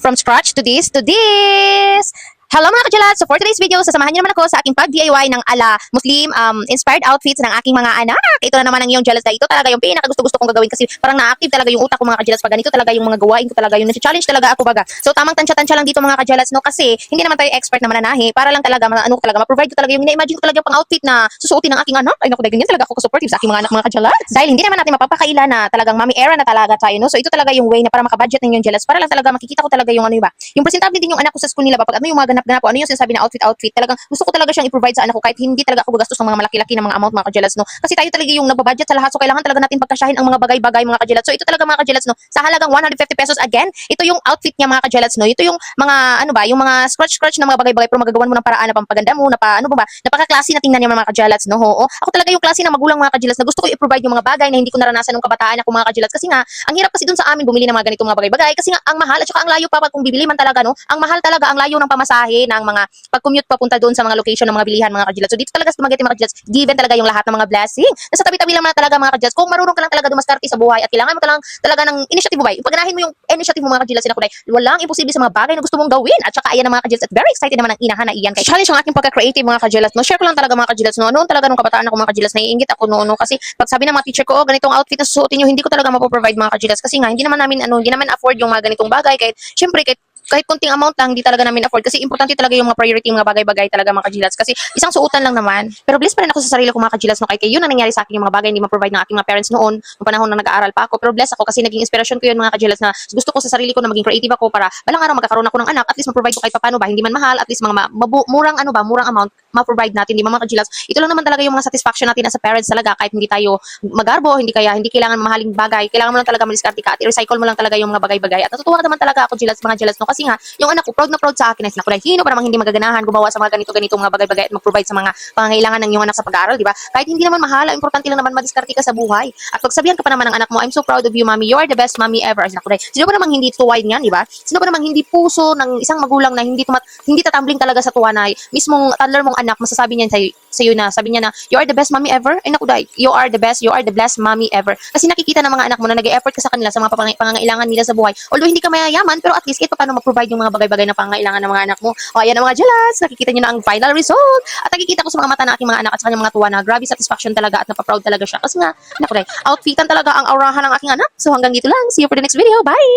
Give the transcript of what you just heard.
from scratch to this. Hello mga kajalat! So for today's video, sasamahan niyo naman ako sa aking pag-DIY ng ala Muslim inspired outfits ng aking mga anak. Ito na naman ang yung jealous na ito talaga yung pinakagusto-gusto kong gagawin kasi parang na-active talaga yung utak ko mga kajalas pag ganito talaga yung mga gawain ko talaga yung nasi-challenge talaga ako baga. So tamang tansya-tansya lang dito mga kajalas no kasi hindi naman tayo expert na mananahi para lang talaga ma-provide ko talaga yung ina-imagine ko talaga yung pang-outfit na susuotin ng aking anak. Ay naku, dahil ganyan talaga ako ka-supportive sa aking mga anak mga kajalas. Dahil hindi naman natin mapapakaila na talagang mommy era na talaga tayo no. So ito talaga yung way na para makabudget ng yung jealous para lang talaga makikita ko talaga yung ano ba. Yung presentable din yung anak ko sa school nila ba pag ano yung mga ganap-ganap ano yung sinasabi na outfit talagang gusto ko talaga siyang i-provide sa anak ko kahit hindi talaga ako gagastos ng mga malaki-laki na mga amount mga kajelas no kasi tayo talaga yung nagbabudget sa lahat so kailangan talaga natin pagkasyahin ang mga bagay-bagay mga kajelas so ito talaga mga kajelas no sa halagang 150 pesos again ito yung outfit niya mga kajelas no ito yung mga ano ba yung mga scratch na mga bagay-bagay pero magagawan mo ng paraan na pampaganda mo na pa ano ba napaka-classy na tingnan niya mga kajelas no oo ako talaga yung klase ng magulang mga kajelas na gusto ko i-provide yung mga bagay na hindi ko naranasan nung kabataan ako mga kajelas kasi nga ang hirap kasi dun sa amin bumili ng mga ganitong mga bagay-bagay kasi nga ang mahal at saka ang layo pa kung bibili man talaga no ang mahal talaga ang layo ng pamasahe ng mga pag-commute papunta doon sa mga location ng mga bilihan mga kajilat. So dito talaga sa Dumaguete mga kajilat, given talaga yung lahat ng mga blessing. Nasa tabi-tabi lang talaga mga kajilat. Kung marunong ka lang talaga dumaskarte sa buhay at kailangan mo talaga ng initiative mo ba? Paganahin mo yung initiative mo mga kajilat sinakulay. Walang imposible sa mga bagay na gusto mong gawin. At saka ayan ang mga kajilat at very excited naman ang inahan na iyan. Kaya challenge ang aking pagka-creative mga kajilat. No, share ko lang talaga mga kajilat. No, noon talaga nung kabataan ako mga kajilat, naiinggit ako noon kasi pag sabi ng mga teacher ko, oh, ganitong outfit na susuotin niyo, hindi ko talaga mapoprovide mga kajilat kasi nga hindi naman afford yung mga ganitong bagay kahit syempre kahit kunting amount lang, hindi talaga namin afford kasi importante talaga yung mga priority, mga bagay-bagay talaga mga kajilats kasi isang suotan lang naman. Pero blessed pa rin ako sa sarili ko mga kajilats no kaya yun ang nangyari sa akin yung mga bagay hindi ma-provide ng aking mga parents noon nung panahon na nag-aaral pa ako. Pero blessed ako kasi naging inspiration ko yun mga kajilats na gusto ko sa sarili ko na maging creative ako para balang araw magkakaroon ako ng anak at least ma-provide ko kahit paano ba hindi man mahal at least mga murang amount ma-provide natin di ba mga kajilats. Ito lang naman talaga yung mga satisfaction natin as a parents talaga kahit hindi tayo magarbo, hindi kailangan mahaling bagay. Kailangan mo lang talaga madiskarte ka at i-recycle mo lang talaga yung mga bagay-bagay. At natutuwa naman talaga ako jilats mga jilats no kasi nga yung anak ko proud na proud sa akin na sinakulay hino para namang hindi magaganahan gumawa sa mga ganito mga bagay-bagay at mag-provide sa mga pangangailangan ng iyong anak sa pag-aaral, di ba? Kahit hindi naman mahal, ang importante lang naman madiskarte ka sa buhay. At pagsabihan ka pa naman ng anak mo, I'm so proud of you, mommy. You are the best mommy ever. Sinakulay. Sino ba namang hindi tuway niyan, di ba? Sino ba namang hindi puso ng isang magulang na hindi tatambling talaga sa tuwa na mismong toddler mong anak masasabi niyan sa'yo na sabi niya na you are the best mommy ever. Ay naku day, you are the blessed mommy ever. Kasi nakikita ng mga anak mo na nag-e-effort ka sa kanila sa mga pangangailangan nila sa buhay. Although hindi ka mayayaman, pero at least kahit paano ma-provide yung mga bagay-bagay na pangangailangan ng mga anak mo. O ayan ang mga jealous, nakikita niyo na ang final result. At nakikita ko sa mga mata ng aking mga anak at sa kanyang mga tuwa na grabe satisfaction talaga at napaproud talaga siya. Kasi nga, naku day, outfitan talaga ang aurahan ng aking anak. So hanggang dito lang. See you for the next video. Bye!